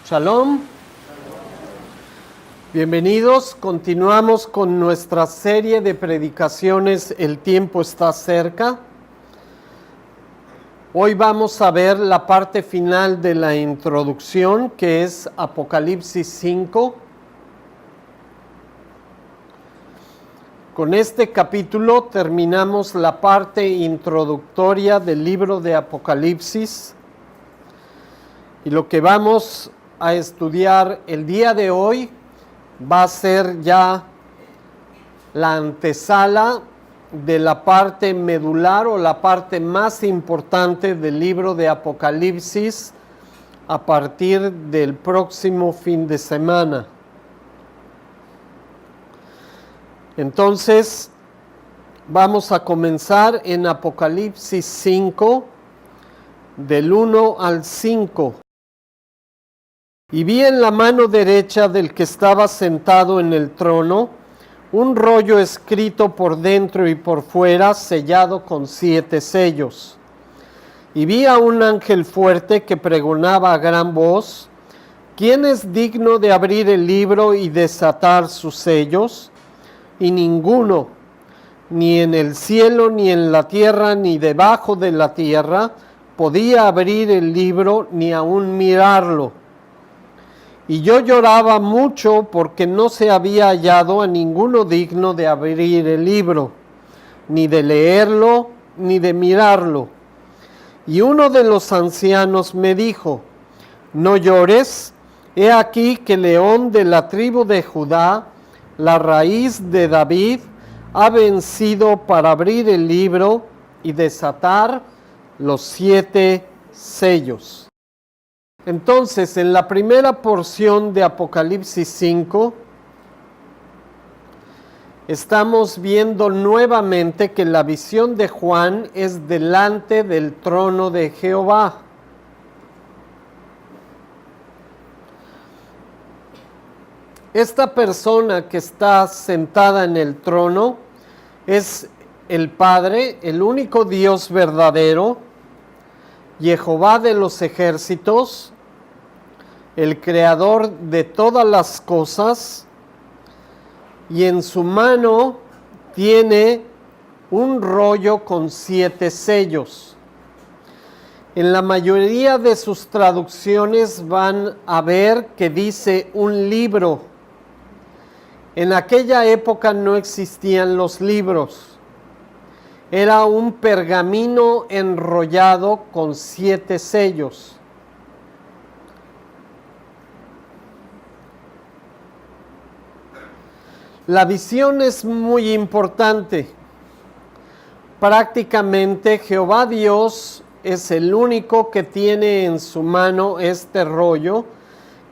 Shalom. Bienvenidos. Continuamos con nuestra serie de predicaciones El tiempo está cerca. Hoy vamos a ver la parte final de la introducción, que es Apocalipsis 5. Con este capítulo terminamos la parte introductoria del libro de Apocalipsis. Y lo que vamos a estudiar el día de hoy va a ser ya la antesala de la parte medular o la parte más importante del libro de Apocalipsis a partir del próximo fin de semana. Entonces, vamos a comenzar en Apocalipsis 5, del 1 al 5. Y vi en la mano derecha del que estaba sentado en el trono un rollo escrito por dentro y por fuera, sellado con 7 sellos. Y vi a un ángel fuerte que pregonaba a gran voz: ¿quién es digno de abrir el libro y desatar sus sellos? Y ninguno, ni en el cielo, ni en la tierra, ni debajo de la tierra, podía abrir el libro ni aun mirarlo. Y yo lloraba mucho porque no se había hallado a ninguno digno de abrir el libro, ni de leerlo, ni de mirarlo. Y uno de los ancianos me dijo: no llores, he aquí que el león de la tribu de Judá, la raíz de David, ha vencido para abrir el libro y desatar los 7 sellos. Entonces, en la primera porción de Apocalipsis 5, estamos viendo nuevamente que la visión de Juan es delante del trono de Jehová. Esta persona que está sentada en el trono es el Padre, el único Dios verdadero, Jehová de los ejércitos, el creador de todas las cosas, y en su mano tiene un rollo con 7 sellos. En la mayoría de sus traducciones van a ver que dice un libro. En aquella época no existían los libros. Era un pergamino enrollado con 7 sellos. La visión es muy importante. Prácticamente Jehová Dios es el único que tiene en su mano este rollo,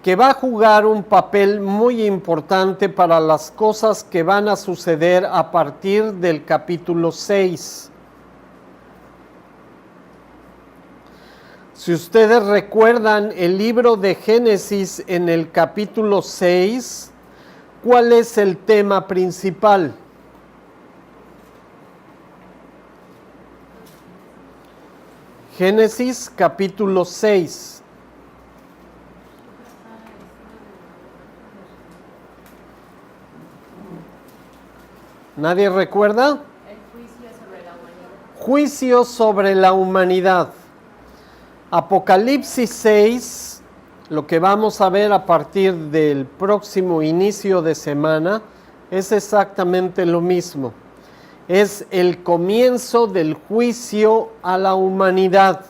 que va a jugar un papel muy importante para las cosas que van a suceder a partir del capítulo 6. Si ustedes recuerdan el libro de Génesis en el capítulo 6, ¿cuál es el tema principal? Génesis capítulo 6. ¿Nadie recuerda? El juicio sobre la humanidad. Juicio sobre la humanidad. Apocalipsis 6, lo que vamos a ver a partir del próximo inicio de semana, es exactamente lo mismo. Es el comienzo del juicio a la humanidad.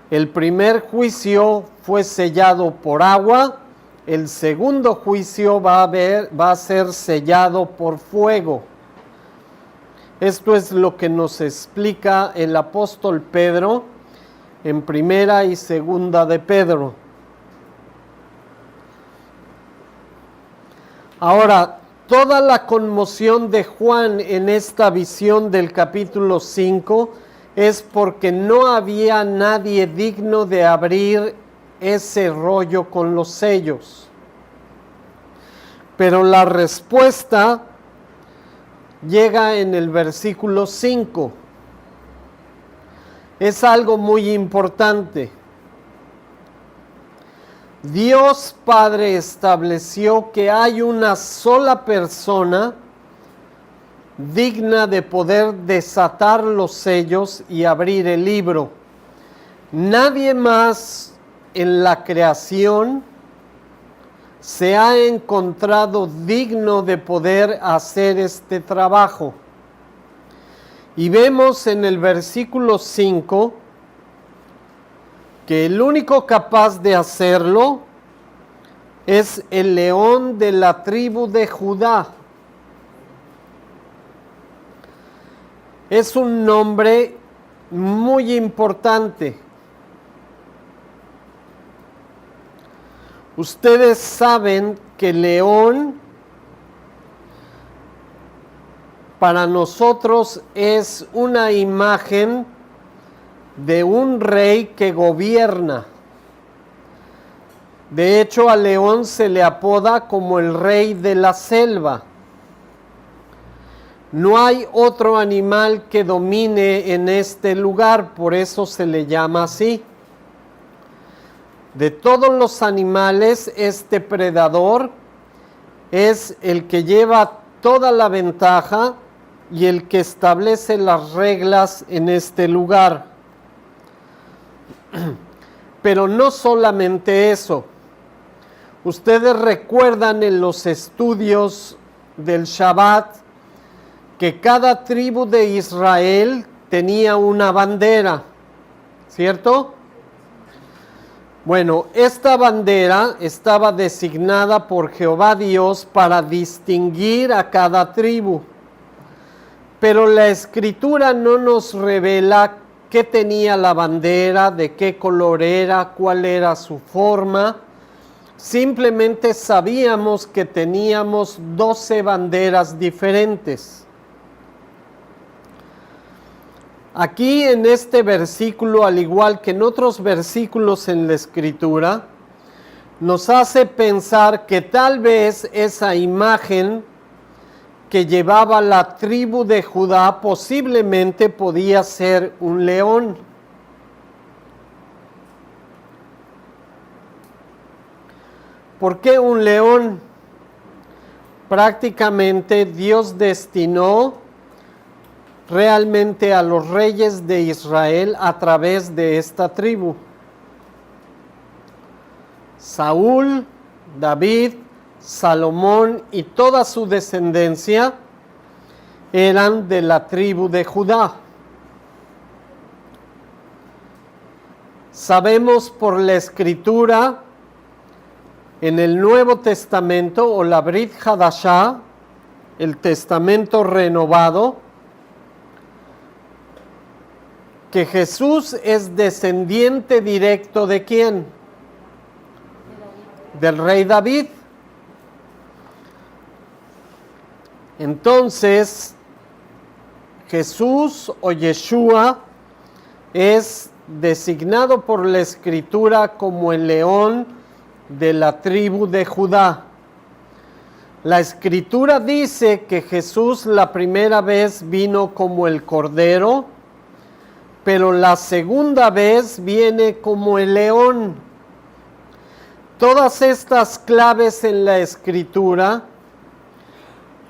El primer juicio fue sellado por agua. El segundo juicio va a ser sellado por fuego. Esto es lo que nos explica el apóstol Pedro en primera y segunda de Pedro. Ahora, toda la conmoción de Juan en esta visión del capítulo 5 es porque no había nadie digno de abrir ese rollo con los sellos. Pero la respuesta llega en el versículo 5. Es algo muy importante. Dios Padre estableció que hay una sola persona digna de poder desatar los sellos y abrir el libro. Nadie más en la creación se ha encontrado digno de poder hacer este trabajo. Y vemos en el versículo 5 que el único capaz de hacerlo es el león de la tribu de Judá. Es un nombre muy importante. Ustedes saben que león para nosotros es una imagen de un rey que gobierna. De hecho, al león se le apoda como el rey de la selva. No hay otro animal que domine en este lugar, por eso se le llama así. De todos los animales, este predador es el que lleva toda la ventaja y el que establece las reglas en este lugar. Pero no solamente eso. Ustedes recuerdan en los estudios del Shabbat que cada tribu de Israel tenía una bandera, ¿cierto? Bueno, esta bandera estaba designada por Jehová Dios para distinguir a cada tribu. Pero la Escritura no nos revela qué tenía la bandera, de qué color era, cuál era su forma. Simplemente sabíamos que teníamos 12 banderas diferentes. Aquí en este versículo, al igual que en otros versículos en la Escritura, nos hace pensar que tal vez esa imagen que llevaba la tribu de Judá posiblemente podía ser un león. ¿Por qué un león? Prácticamente Dios destinó realmente a los reyes de Israel a través de esta tribu. Saúl, David, Salomón y toda su descendencia eran de la tribu de Judá. Sabemos por la Escritura en el Nuevo Testamento o la Brit Hadashah, el Testamento renovado, que Jesús es descendiente directo ¿de quién? Del rey David. Entonces, Jesús o Yeshua es designado por la Escritura como el león de la tribu de Judá. La Escritura dice que Jesús la primera vez vino como el cordero, pero la segunda vez viene como el león. Todas estas claves en la Escritura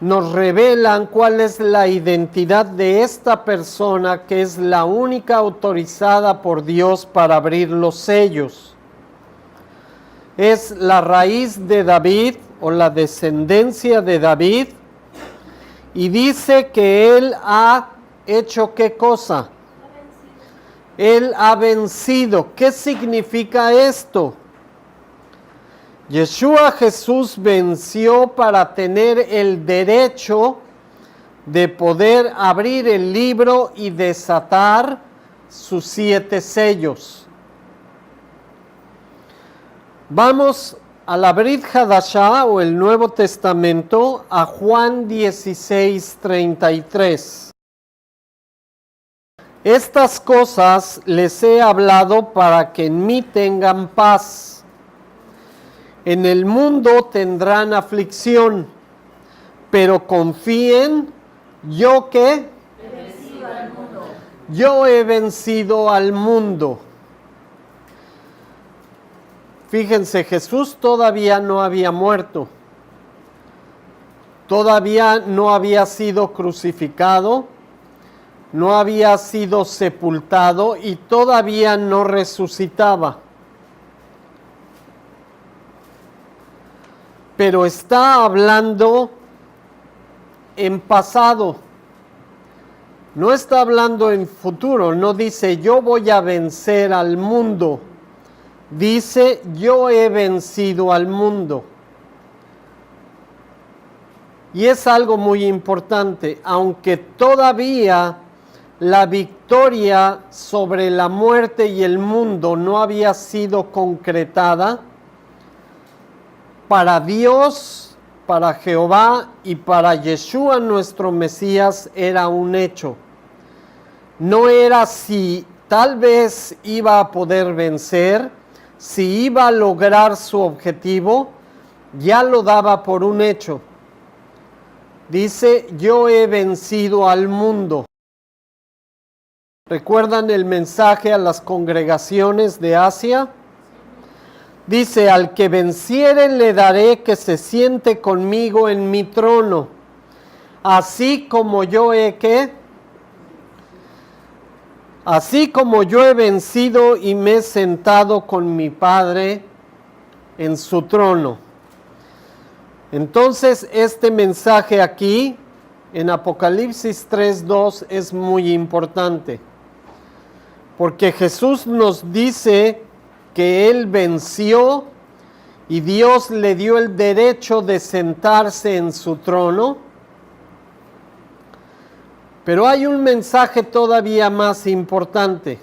nos revelan cuál es la identidad de esta persona que es la única autorizada por Dios para abrir los sellos. Es la raíz de David o la descendencia de David y dice que él ha hecho ¿qué cosa? Él ha vencido. ¿Qué significa esto? Yeshua Jesús venció para tener el derecho de poder abrir el libro y desatar sus 7 sellos. Vamos a la Brit Hadashah o el Nuevo Testamento, a Juan 16:33. Estas cosas les he hablado para que en mí tengan paz. En el mundo tendrán aflicción, pero confíen, ¿yo qué? Yo he vencido al mundo. Fíjense, Jesús todavía no había muerto, todavía no había sido crucificado, no había sido sepultado y todavía no resucitaba. Pero está hablando en pasado, no está hablando en futuro, no dice yo voy a vencer al mundo, dice yo he vencido al mundo. Y es algo muy importante, aunque todavía la victoria sobre la muerte y el mundo no había sido concretada, para Dios, para Jehová y para Yeshua nuestro Mesías era un hecho. No era si tal vez iba a poder vencer, si iba a lograr su objetivo, ya lo daba por un hecho. Dice, yo he vencido al mundo. ¿Recuerdan el mensaje a las congregaciones de Asia? Dice, al que venciere le daré que se siente conmigo en mi trono, así como yo he así como yo he vencido y me he sentado con mi Padre en su trono. Entonces, este mensaje aquí, en Apocalipsis 3:2, es muy importante, porque Jesús nos dice que Él venció y Dios le dio el derecho de sentarse en su trono. Pero hay un mensaje todavía más importante,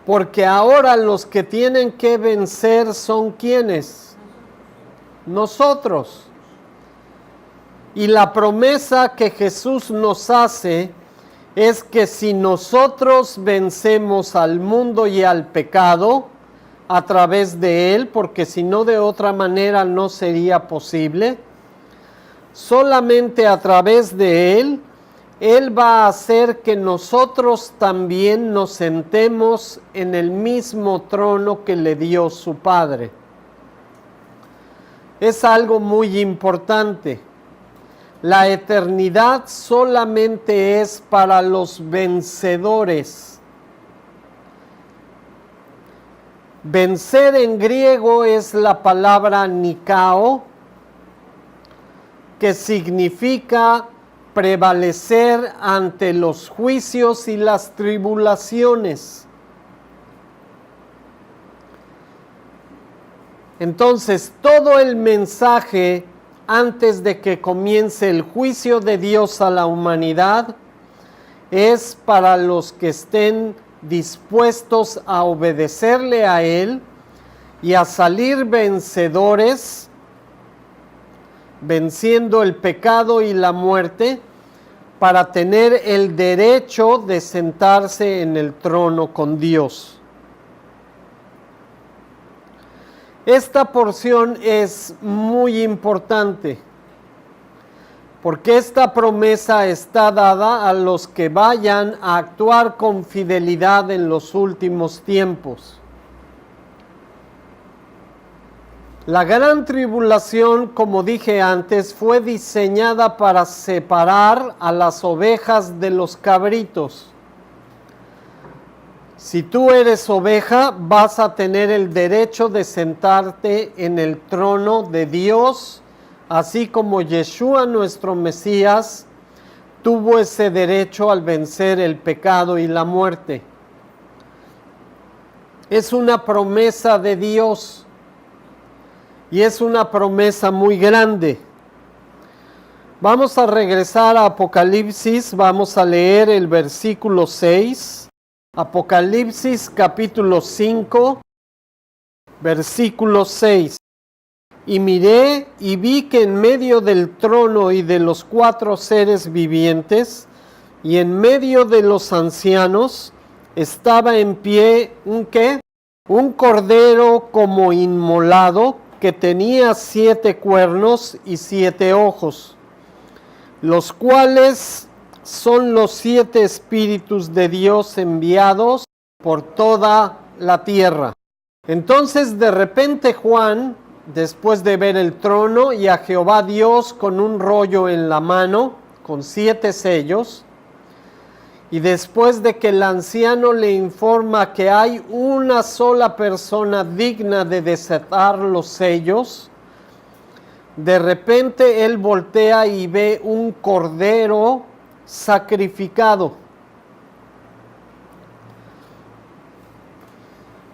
porque ahora los que tienen que vencer son ¿quiénes? Nosotros. Y la promesa que Jesús nos hace es que si nosotros vencemos al mundo y al pecado a través de Él, porque si no de otra manera no sería posible, solamente a través de Él, Él va a hacer que nosotros también nos sentemos en el mismo trono que le dio su Padre. Es algo muy importante. La eternidad solamente es para los vencedores. Vencer en griego es la palabra nikao, que significa prevalecer ante los juicios y las tribulaciones. Entonces, todo el mensaje antes de que comience el juicio de Dios a la humanidad es para los que estén dispuestos a obedecerle a Él y a salir vencedores, venciendo el pecado y la muerte, para tener el derecho de sentarse en el trono con Dios. Esta porción es muy importante, porque esta promesa está dada a los que vayan a actuar con fidelidad en los últimos tiempos. La gran tribulación, como dije antes, fue diseñada para separar a las ovejas de los cabritos. Si tú eres oveja, vas a tener el derecho de sentarte en el trono de Dios, así como Yeshua, nuestro Mesías, tuvo ese derecho al vencer el pecado y la muerte. Es una promesa de Dios y es una promesa muy grande. Vamos a regresar a Apocalipsis, vamos a leer el versículo 6. Apocalipsis capítulo 5, versículo 6. Y miré y vi que en medio del trono y de los 4 seres vivientes y en medio de los ancianos estaba en pie un ¿qué? Un cordero como inmolado que tenía 7 cuernos y 7 ojos, los cuales son los 7 espíritus de Dios enviados por toda la tierra. Entonces de repente Juan, después de ver el trono y a Jehová Dios con un rollo en la mano, con 7 sellos, y después de que el anciano le informa que hay una sola persona digna de desatar los sellos, de repente él voltea y ve un cordero sacrificado.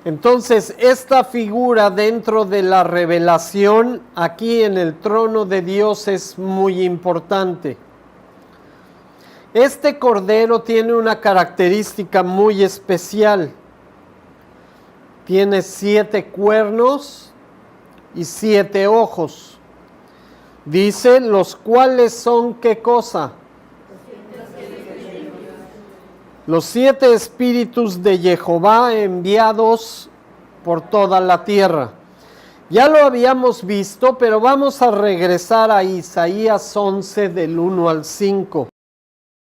Entonces, esta figura dentro de la revelación aquí en el trono de Dios es muy importante. Este cordero tiene una característica muy especial. Tiene 7 cuernos y 7 ojos. Dice, los cuales son, ¿qué cosa? Los 7 espíritus de Jehová enviados por toda la tierra. Ya lo habíamos visto, pero vamos a regresar a Isaías 11 del 1 al 5.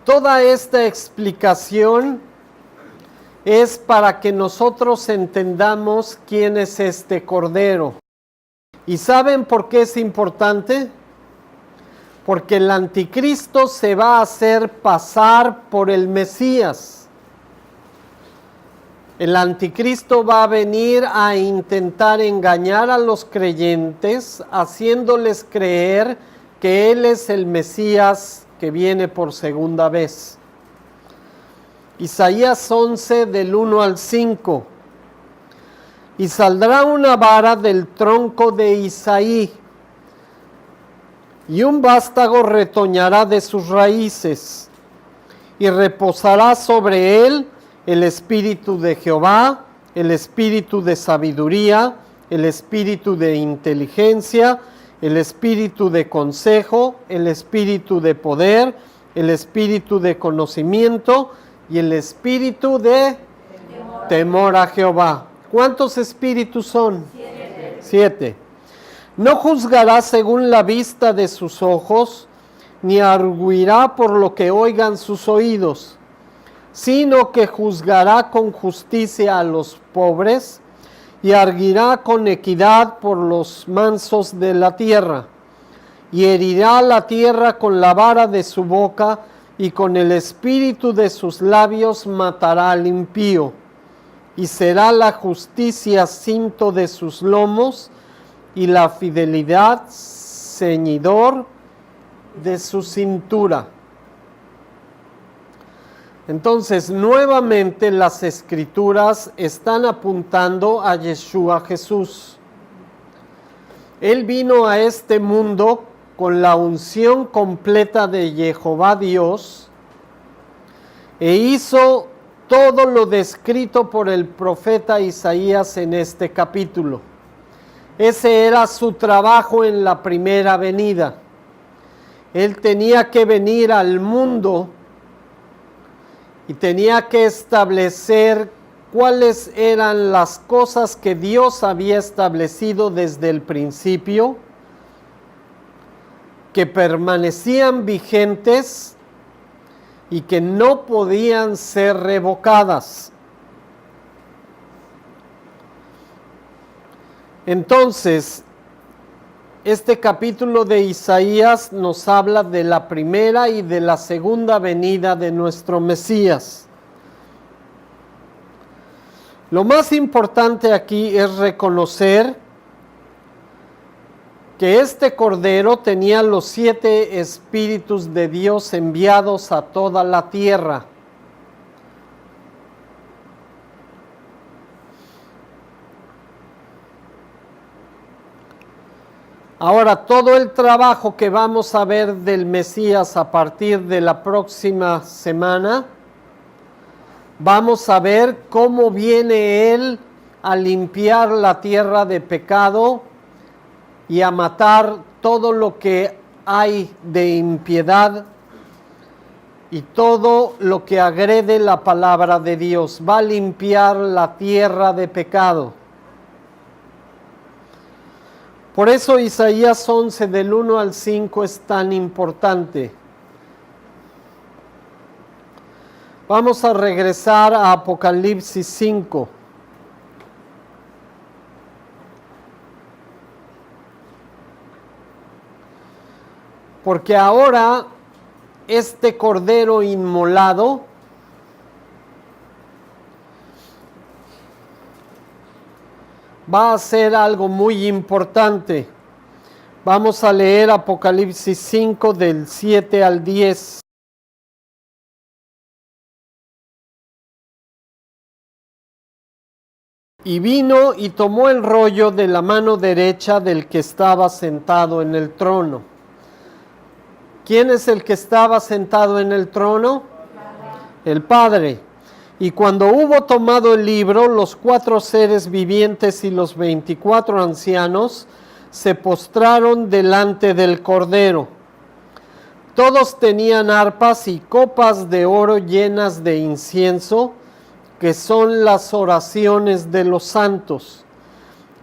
Toda esta explicación es para que nosotros entendamos quién es este Cordero. ¿Y saben por qué es importante? Porque el anticristo se va a hacer pasar por el Mesías. El anticristo va a venir a intentar engañar a los creyentes, haciéndoles creer que Él es el Mesías que viene por segunda vez. Isaías 11 del 1 al 5. Y saldrá una vara del tronco de Isaí, y un vástago retoñará de sus raíces, y reposará sobre él el espíritu de Jehová, el espíritu de sabiduría, el espíritu de inteligencia, el espíritu de consejo, el espíritu de poder, el espíritu de conocimiento y el espíritu de temor a Jehová. ¿Cuántos espíritus son? 7. No juzgará según la vista de sus ojos, ni arguirá por lo que oigan sus oídos, sino que juzgará con justicia a los pobres, y arguirá con equidad por los mansos de la tierra, y herirá la tierra con la vara de su boca, y con el espíritu de sus labios matará al impío, y será la justicia cinto de sus lomos, y la fidelidad ceñidor de su cintura. Entonces, nuevamente las escrituras están apuntando a Yeshua Jesús. Él vino a este mundo con la unción completa de Jehová Dios e hizo todo lo descrito por el profeta Isaías en este capítulo. Ese era su trabajo en la primera venida. Él tenía que venir al mundo y tenía que establecer cuáles eran las cosas que Dios había establecido desde el principio, que permanecían vigentes y que no podían ser revocadas. Entonces, este capítulo de Isaías nos habla de la primera y de la segunda venida de nuestro Mesías. Lo más importante aquí es reconocer que este Cordero tenía los 7 espíritus de Dios enviados a toda la tierra. Ahora, todo el trabajo que vamos a ver del Mesías a partir de la próxima semana, vamos a ver cómo viene Él a limpiar la tierra de pecado y a matar todo lo que hay de impiedad y todo lo que agrede la palabra de Dios. Va a limpiar la tierra de pecado. Por eso Isaías 11 del 1 al 5 es tan importante. Vamos a regresar a Apocalipsis 5. porque ahora este cordero inmolado va a hacer algo muy importante. Vamos a leer Apocalipsis 5 del 7 al 10. Y vino y tomó el rollo de la mano derecha del que estaba sentado en el trono. ¿Quién es el que estaba sentado en el trono? El Padre. Y cuando hubo tomado el libro, los 4 seres vivientes y los 24 ancianos se postraron delante del Cordero. Todos tenían arpas y copas de oro llenas de incienso, que son las oraciones de los santos,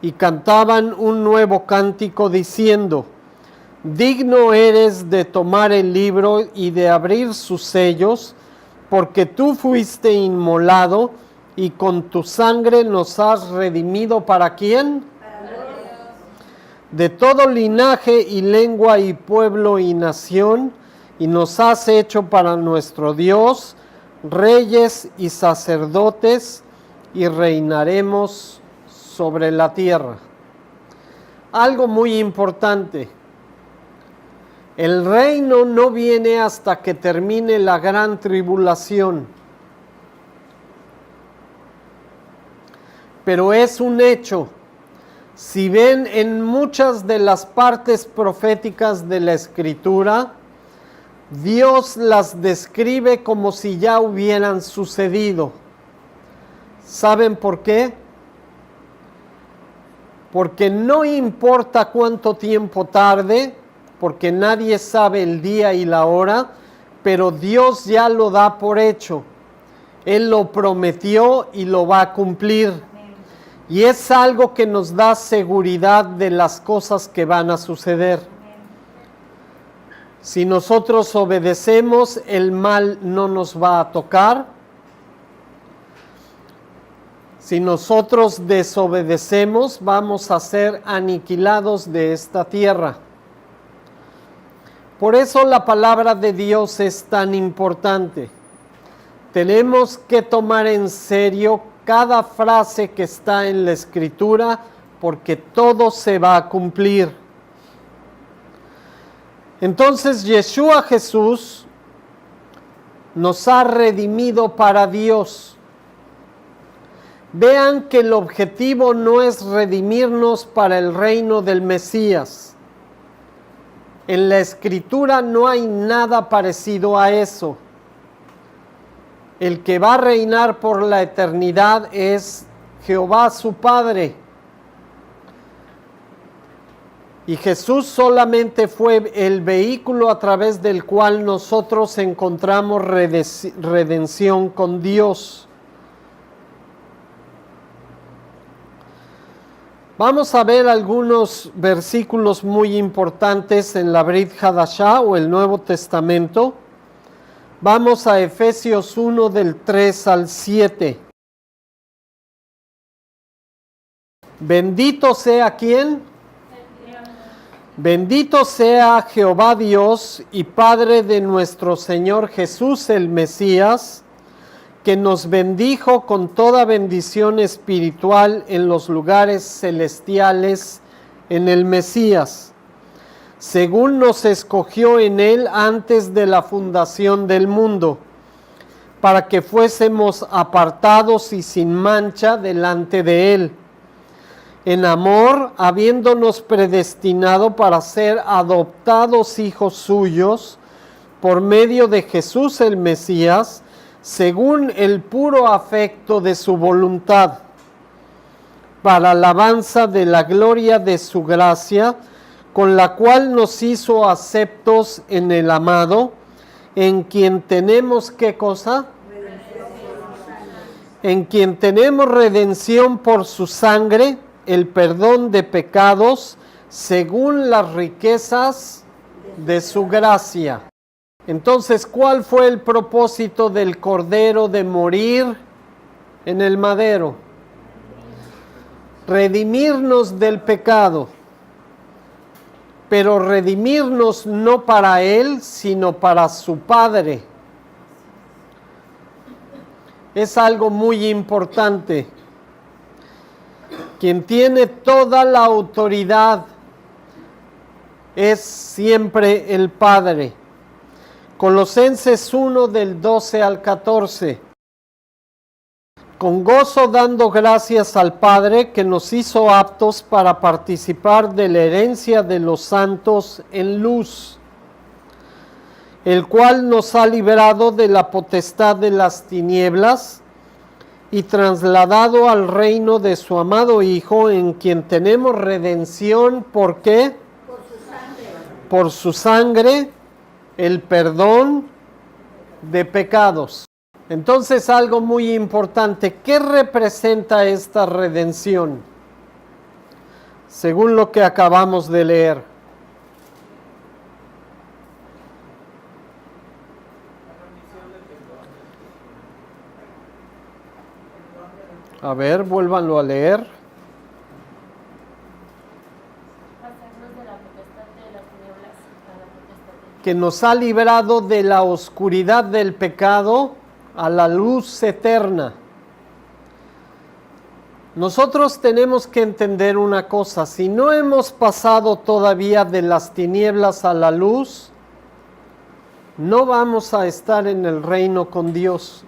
y cantaban un nuevo cántico diciendo: digno eres de tomar el libro y de abrir sus sellos, porque tú fuiste inmolado y con tu sangre nos has redimido. ¿Para quién? Para Dios. De todo linaje y lengua y pueblo y nación, y nos has hecho para nuestro Dios reyes y sacerdotes, y reinaremos sobre la tierra. Algo muy importante: el reino no viene hasta que termine la gran tribulación, pero es un hecho. Si ven en muchas de las partes proféticas de la Escritura, Dios las describe como si ya hubieran sucedido. ¿Saben por qué? Porque no importa cuánto tiempo tarde, porque nadie sabe el día y la hora, pero Dios ya lo da por hecho. Él lo prometió y lo va a cumplir. Y es algo que nos da seguridad de las cosas que van a suceder. Si nosotros obedecemos, el mal no nos va a tocar. Si nosotros desobedecemos, vamos a ser aniquilados de esta tierra. Por eso la palabra de Dios es tan importante. Tenemos que tomar en serio cada frase que está en la Escritura, porque todo se va a cumplir. Entonces Yeshua Jesús nos ha redimido para Dios. Vean que el objetivo no es redimirnos para el reino del Mesías. En la Escritura no hay nada parecido a eso. El que va a reinar por la eternidad es Jehová su Padre. Y Jesús solamente fue el vehículo a través del cual nosotros encontramos redención con Dios. Vamos a ver algunos versículos muy importantes en la Brit Hadashah o el Nuevo Testamento. Vamos a Efesios 1 del 3 al 7. Bendito sea ¿quién? Bendito sea Jehová Dios y Padre de nuestro Señor Jesús el Mesías, que nos bendijo con toda bendición espiritual en los lugares celestiales en el Mesías, según nos escogió en él antes de la fundación del mundo, para que fuésemos apartados y sin mancha delante de él, en amor, habiéndonos predestinado para ser adoptados hijos suyos por medio de Jesús el Mesías, según el puro afecto de su voluntad, para alabanza de la gloria de su gracia, con la cual nos hizo aceptos en el amado, en quien tenemos ¿qué cosa? En quien tenemos redención por su sangre, el perdón de pecados, según las riquezas de su gracia. Entonces, ¿cuál fue el propósito del Cordero de morir en el madero? Redimirnos del pecado. pero redimirnos no para Él, sino para su Padre. Es algo muy importante. Quien tiene toda la autoridad es siempre el Padre. Colosenses 1 del 12 al 14. Con gozo dando gracias al Padre que nos hizo aptos para participar de la herencia de los santos en luz, el cual nos ha librado de la potestad de las tinieblas y trasladado al reino de su amado Hijo, en quien tenemos redención. ¿Por qué? Por su sangre. Por su sangre, el perdón de pecados. Entonces, algo muy importante, ¿qué representa esta redención? Según lo que acabamos de leer. A ver, vuélvanlo a leer. Pasarnos de la potestad de las tinieblas a la potestad de Que nos ha librado de la oscuridad del pecado a la luz eterna. Nosotros tenemos que entender una cosa: si no hemos pasado todavía de las tinieblas a la luz, no vamos a estar en el reino con Dios.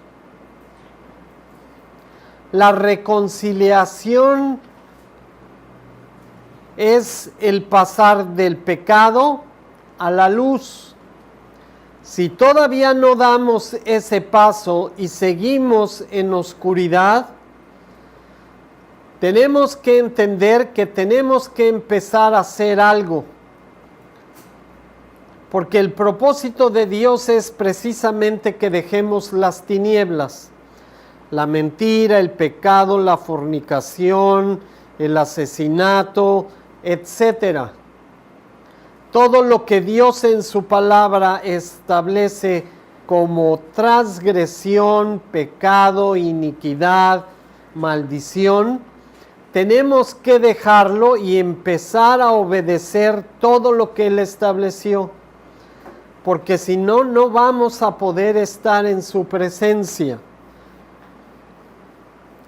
La reconciliación es el pasar del pecado a la luz. Si todavía no damos ese paso y seguimos en oscuridad, tenemos que entender que tenemos que empezar a hacer algo. Porque el propósito de Dios es precisamente que dejemos las tinieblas. La mentira, el pecado, la fornicación, el asesinato, etcétera. Todo lo que Dios en su palabra establece como transgresión, pecado, iniquidad, maldición, tenemos que dejarlo y empezar a obedecer todo lo que Él estableció. Porque si no, no vamos a poder estar en su presencia.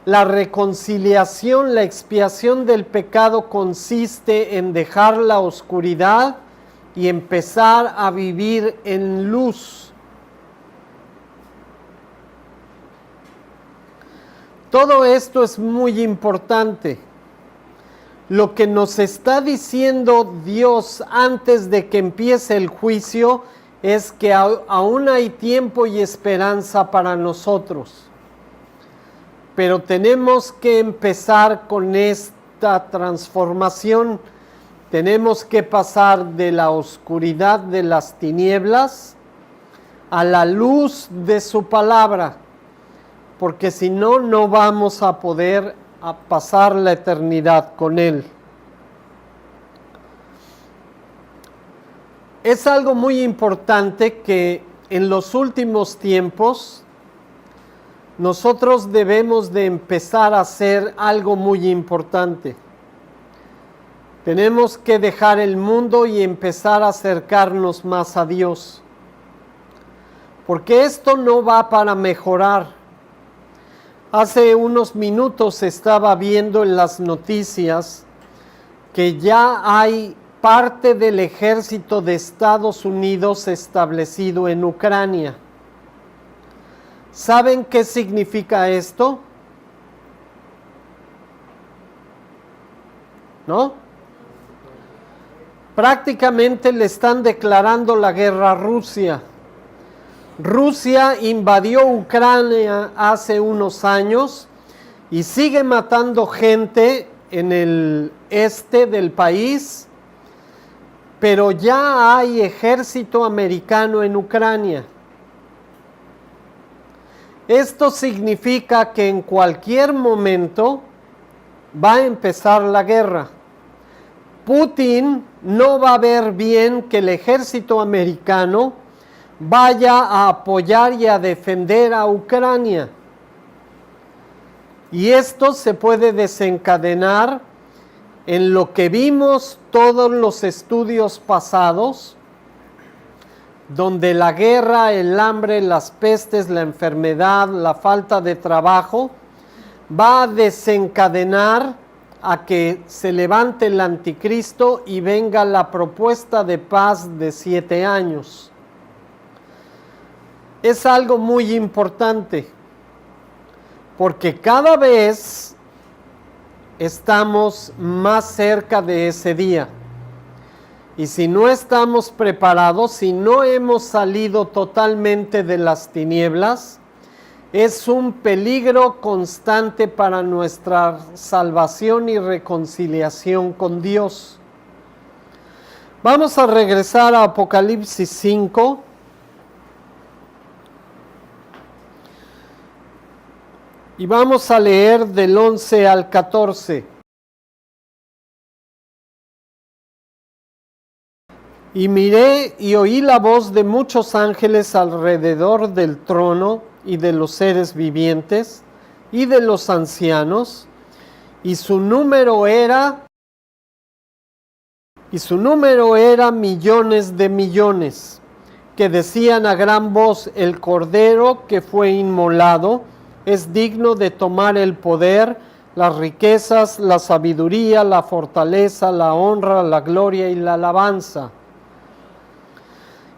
La reconciliación, la expiación del pecado consiste en dejar la oscuridad y empezar a vivir en luz. Todo esto es muy importante. Lo que nos está diciendo Dios antes de que empiece el juicio es que aún hay tiempo y esperanza para nosotros. Pero tenemos que empezar con esta transformación. Tenemos que pasar de la oscuridad de las tinieblas a la luz de su palabra, porque si no, no vamos a poder pasar la eternidad con Él. Es algo muy importante que en los últimos tiempos nosotros debemos de empezar a hacer algo muy importante. Tenemos que dejar el mundo y empezar a acercarnos más a Dios. Porque esto no va para mejorar. Hace unos minutos estaba viendo en las noticias que ya hay parte del ejército de Estados Unidos establecido en Ucrania. ¿Saben qué significa esto? ¿No? Prácticamente le están declarando la guerra a Rusia. Rusia invadió Ucrania hace unos años y sigue matando gente en el este del país, pero ya hay ejército americano en Ucrania. Esto significa que en cualquier momento va a empezar la guerra. Putin no va a ver bien que el ejército americano vaya a apoyar y a defender a Ucrania. Y esto se puede desencadenar en lo que vimos todos los estudios pasados, donde la guerra, el hambre, las pestes, la enfermedad, la falta de trabajo, va a desencadenar a que se levante el anticristo y venga la propuesta de paz de 7 años. Es algo muy importante, porque cada vez estamos más cerca de ese día. Y si no estamos preparados, si no hemos salido totalmente de las tinieblas, es un peligro constante para nuestra salvación y reconciliación con Dios. Vamos a regresar a Apocalipsis 5. Y vamos a leer del 11 al 14. Y miré y oí la voz de muchos ángeles alrededor del trono y de los seres vivientes y de los ancianos, y su número era millones de millones, que decían a gran voz: el Cordero que fue inmolado es digno de tomar el poder, las riquezas, la sabiduría, la fortaleza, la honra, la gloria y la alabanza.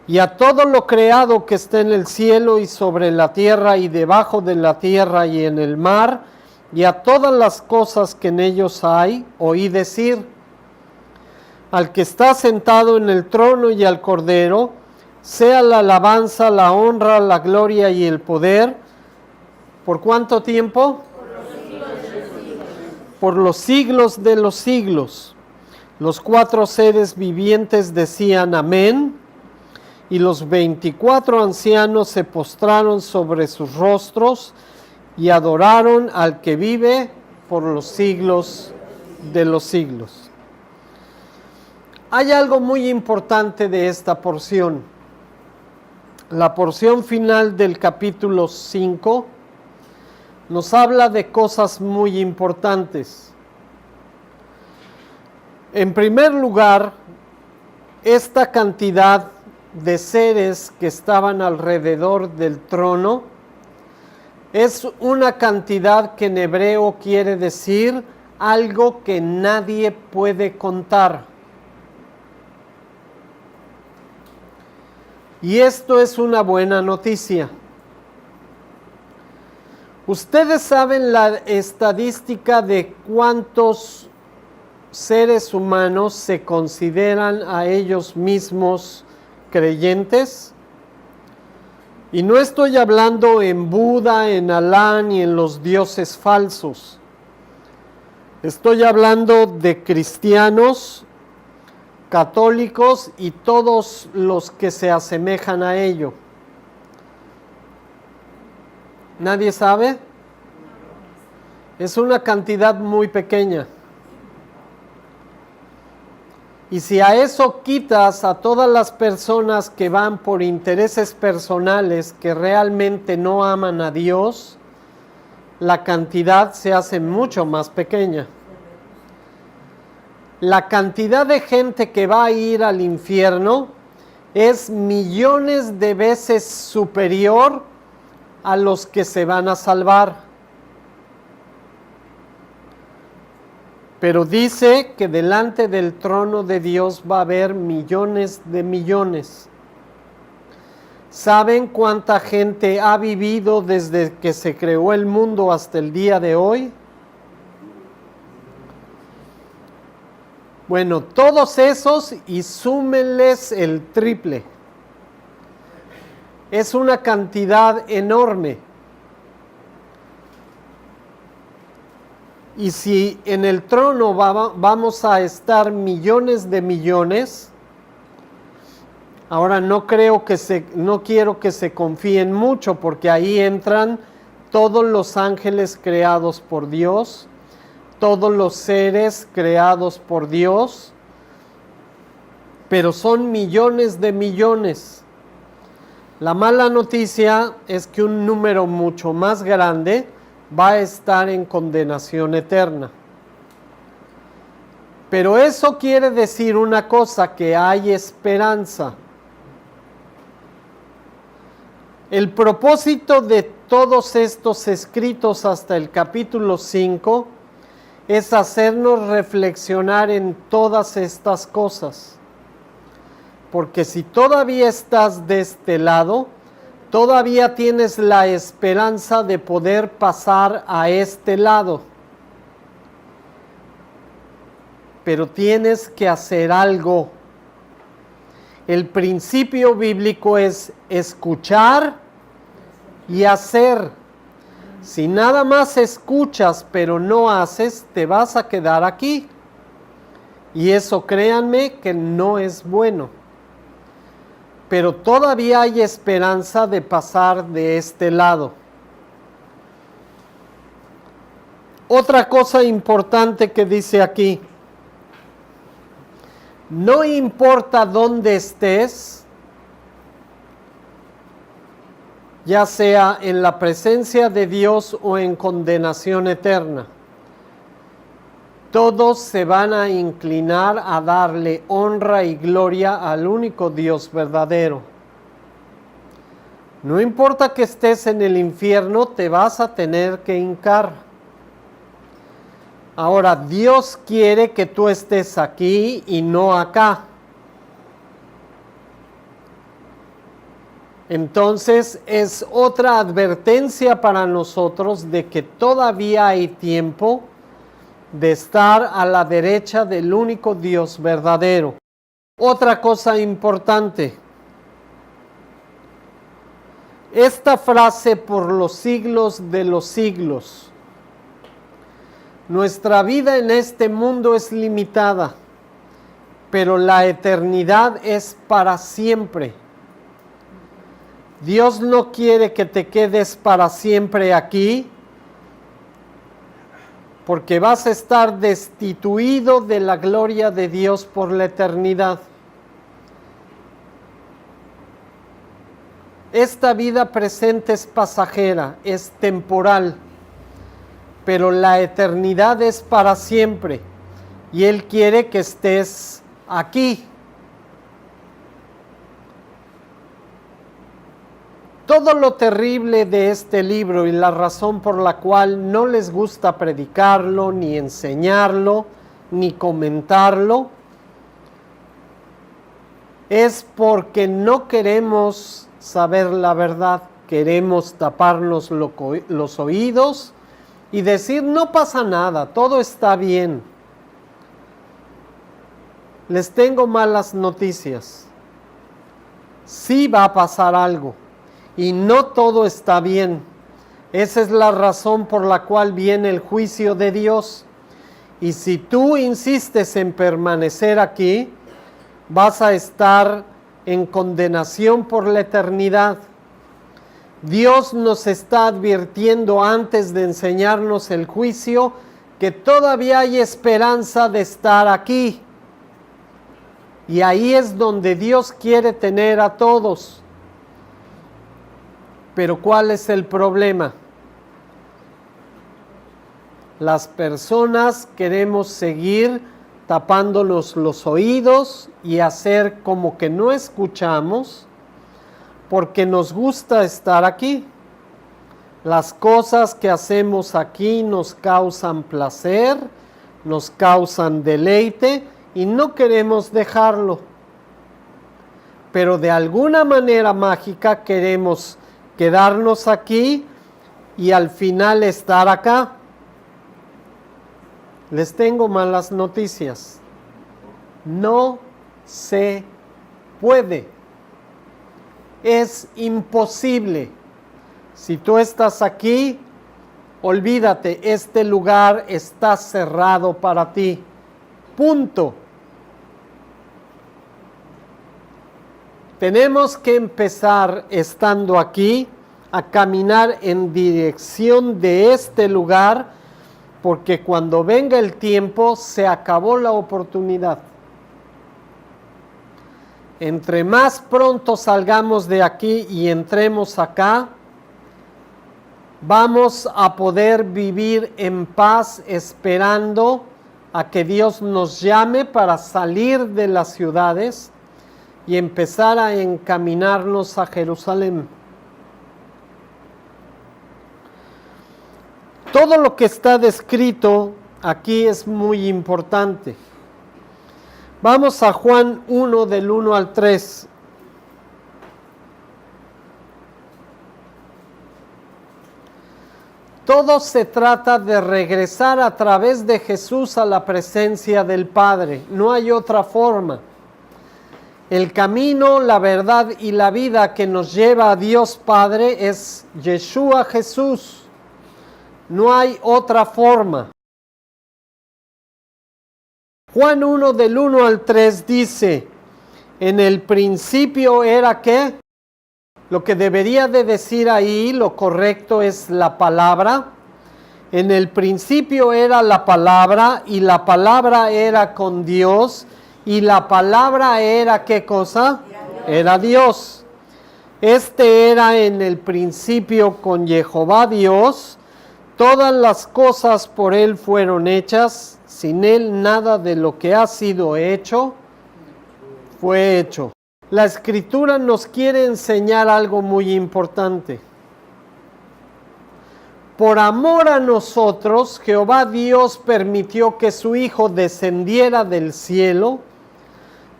Y a todo lo creado que está en el cielo y sobre la tierra y debajo de la tierra y en el mar, y a todas las cosas que en ellos hay, oí decir: al que está sentado en el trono y al Cordero, sea la alabanza, la honra, la gloria y el poder. ¿Por cuánto tiempo? Por los siglos de los siglos. Los 4 seres vivientes decían amén, y los 24 ancianos se postraron sobre sus rostros y adoraron al que vive por los siglos de los siglos. Hay algo muy importante de esta porción. La porción final del capítulo 5 nos habla de cosas muy importantes. En primer lugar, esta cantidad de seres que estaban alrededor del trono es una cantidad que en hebreo quiere decir algo que nadie puede contar. Y esto es una buena noticia. ¿Ustedes saben la estadística de cuántos seres humanos se consideran a ellos mismos creyentes? Y no estoy hablando en Buda, en Alá ni en los dioses falsos. Estoy hablando de cristianos, católicos y todos los que se asemejan a ello. ¿Nadie sabe? Es una cantidad muy pequeña. Y si a eso quitas a todas las personas que van por intereses personales, que realmente no aman a Dios, la cantidad se hace mucho más pequeña. La cantidad de gente que va a ir al infierno es millones de veces superior a los que se van a salvar. Pero dice que delante del trono de Dios va a haber millones de millones. ¿Saben cuánta gente ha vivido desde que se creó el mundo hasta el día de hoy? Bueno, todos esos y súmenles el triple. Es una cantidad enorme. Y si en el trono vamos a estar millones de millones, ahora no quiero que se confíen mucho, porque ahí entran todos los ángeles creados por Dios, todos los seres creados por Dios, pero son millones de millones. La mala noticia es que un número mucho más grande va a estar en condenación eterna. Pero eso quiere decir una cosa, que hay esperanza. El propósito de todos estos escritos hasta el capítulo 5 es hacernos reflexionar en todas estas cosas. Porque si todavía estás de este lado, todavía tienes la esperanza de poder pasar a este lado. Pero tienes que hacer algo. El principio bíblico es escuchar y hacer. Si nada más escuchas pero no haces, te vas a quedar aquí. Y eso, créanme, que no es bueno. Pero todavía hay esperanza de pasar de este lado. Otra cosa importante que dice aquí: no importa dónde estés, ya sea en la presencia de Dios o en condenación eterna, todos se van a inclinar a darle honra y gloria al único Dios verdadero. No importa que estés en el infierno, te vas a tener que hincar. Ahora, Dios quiere que tú estés aquí y no acá. Entonces, es otra advertencia para nosotros de que todavía hay tiempo de estar a la derecha del único Dios verdadero. Otra cosa importante. Esta frase, por los siglos de los siglos. Nuestra vida en este mundo es limitada, pero la eternidad es para siempre. Dios no quiere que te quedes para siempre aquí, porque vas a estar destituido de la gloria de Dios por la eternidad. Esta vida presente es pasajera, es temporal, pero la eternidad es para siempre, y Él quiere que estés aquí. Todo lo terrible de este libro y la razón por la cual no les gusta predicarlo, ni enseñarlo, ni comentarlo, es porque no queremos saber la verdad, queremos taparnos los oídos y decir no pasa nada, todo está bien. Les tengo malas noticias. Sí va a pasar algo. Y no todo está bien. Esa es la razón por la cual viene el juicio de Dios. Y si tú insistes en permanecer aquí, vas a estar en condenación por la eternidad. Dios nos está advirtiendo antes de enseñarnos el juicio que todavía hay esperanza de estar aquí. Y ahí es donde Dios quiere tener a todos. Pero ¿cuál es el problema? Las personas queremos seguir tapándonos los oídos y hacer como que no escuchamos porque nos gusta estar aquí. Las cosas que hacemos aquí nos causan placer, nos causan deleite y no queremos dejarlo. Pero de alguna manera mágica queremos quedarnos aquí y al final estar acá. Les tengo malas noticias. No se puede. Es imposible. Si tú estás aquí, olvídate, este lugar está cerrado para ti. Punto. Tenemos que empezar estando aquí a caminar en dirección de este lugar, porque cuando venga el tiempo se acabó la oportunidad. Entre más pronto salgamos de aquí y entremos acá, vamos a poder vivir en paz esperando a que Dios nos llame para salir de las ciudades y empezar a encaminarnos a Jerusalén. Todo lo que está descrito aquí es muy importante. Vamos a Juan 1 del 1 al 3. Todo se trata de regresar a través de Jesús a la presencia del Padre. No hay otra forma. El camino, la verdad y la vida que nos lleva a Dios Padre es Yeshua Jesús. No hay otra forma. Juan 1 del 1 al 3 dice, en el principio era ¿qué? Lo que debería de decir ahí, lo correcto es la palabra. En el principio era la palabra y la palabra era con Dios y la palabra era ¿qué cosa? Era Dios. Este era en el principio con Jehová Dios. Todas las cosas por Él fueron hechas. Sin Él nada de lo que ha sido hecho fue hecho. La Escritura nos quiere enseñar algo muy importante. Por amor a nosotros, Jehová Dios permitió que su Hijo descendiera del cielo,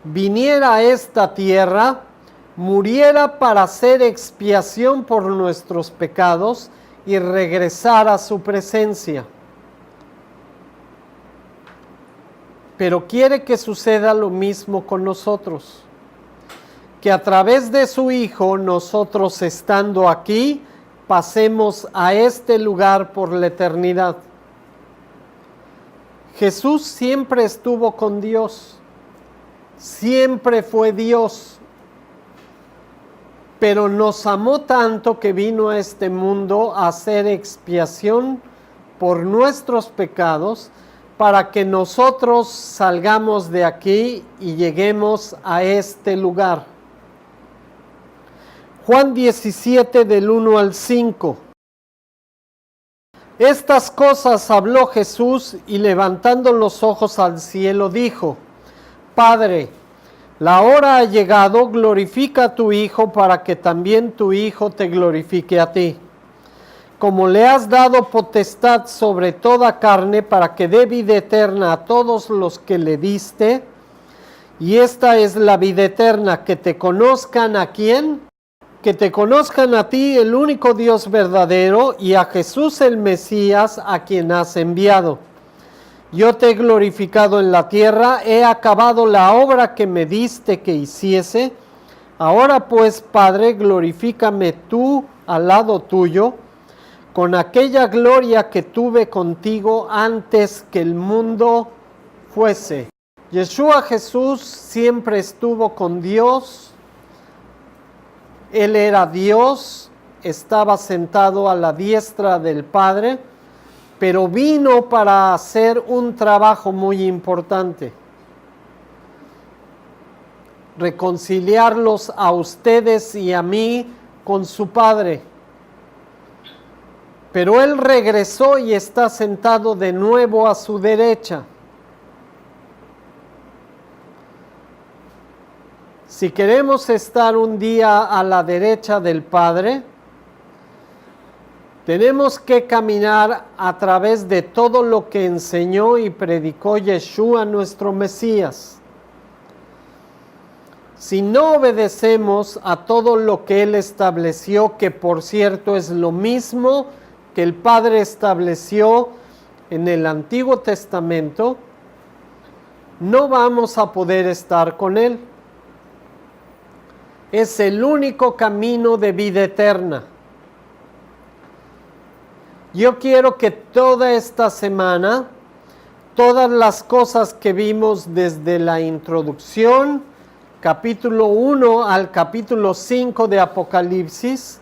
viniera a esta tierra, muriera para hacer expiación por nuestros pecados y regresar a su presencia. Pero quiere que suceda lo mismo con nosotros. Que a través de su Hijo, nosotros estando aquí, pasemos a este lugar por la eternidad. Jesús siempre estuvo con Dios, siempre fue Dios, pero nos amó tanto que vino a este mundo a hacer expiación por nuestros pecados, para que nosotros salgamos de aquí y lleguemos a este lugar. Juan 17 del 1 al 5. Estas cosas habló Jesús y levantando los ojos al cielo dijo, Padre, la hora ha llegado, glorifica a tu Hijo para que también tu Hijo te glorifique a ti. Como le has dado potestad sobre toda carne para que dé vida eterna a todos los que le diste, y esta es la vida eterna, que te conozcan a quién. Que te conozcan a ti, el único Dios verdadero, y a Jesús el Mesías, a quien has enviado. Yo te he glorificado en la tierra, he acabado la obra que me diste que hiciese. Ahora pues, Padre, glorifícame tú al lado tuyo, con aquella gloria que tuve contigo antes que el mundo fuese. Yeshua Jesús siempre estuvo con Dios. Él era Dios, estaba sentado a la diestra del Padre, pero vino para hacer un trabajo muy importante. Reconciliarlos a ustedes y a mí con su Padre. Pero Él regresó y está sentado de nuevo a su derecha. Si queremos estar un día a la derecha del Padre, tenemos que caminar a través de todo lo que enseñó y predicó Yeshua, nuestro Mesías. Si no obedecemos a todo lo que Él estableció, que por cierto es lo mismo que el Padre estableció en el Antiguo Testamento, no vamos a poder estar con Él. Es el único camino de vida eterna. Yo quiero que toda esta semana, todas las cosas que vimos desde la introducción, capítulo 1 al capítulo 5 de Apocalipsis,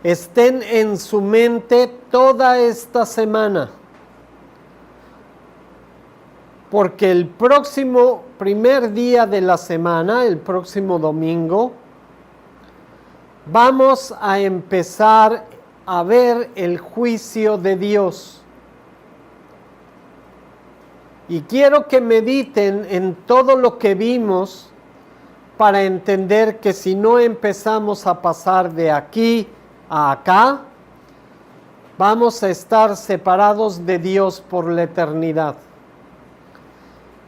estén en su mente toda esta semana. Porque el próximo primer día de la semana, el próximo domingo, vamos a empezar a ver el juicio de Dios. Y quiero que mediten en todo lo que vimos para entender que si no empezamos a pasar de aquí a acá, vamos a estar separados de Dios por la eternidad.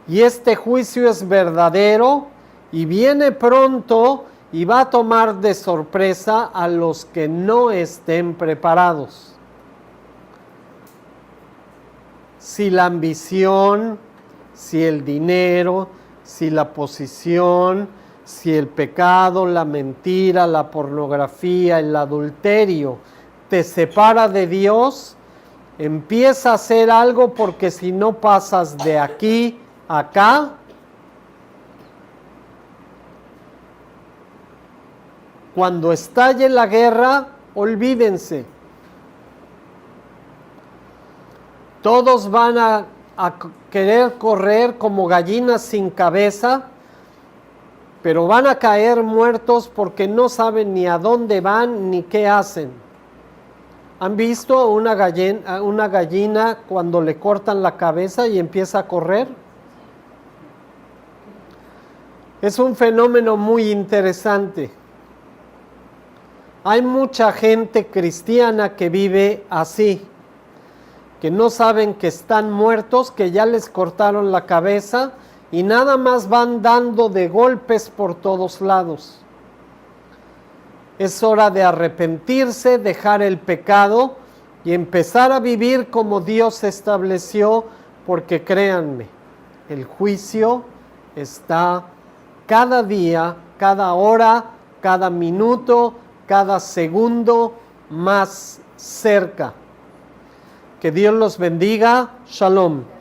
Y este juicio es verdadero y viene pronto y va a tomar de sorpresa a los que no estén preparados. Si la ambición, si el dinero, si la posición, si el pecado, la mentira, la pornografía, el adulterio te separa de Dios, empieza a hacer algo, porque si no pasas de aquí a acá, cuando estalle la guerra, olvídense. Todos van a querer correr como gallinas sin cabeza, pero van a caer muertos porque no saben ni a dónde van ni qué hacen. ¿Han visto una gallina cuando le cortan la cabeza y empieza a correr? Es un fenómeno muy interesante. Hay mucha gente cristiana que vive así, que no saben que están muertos, que ya les cortaron la cabeza y nada más van dando de golpes por todos lados. Es hora de arrepentirse, dejar el pecado y empezar a vivir como Dios estableció, porque créanme, el juicio está cada día, cada hora, cada minuto, cada segundo más cerca. Que Dios los bendiga. Shalom.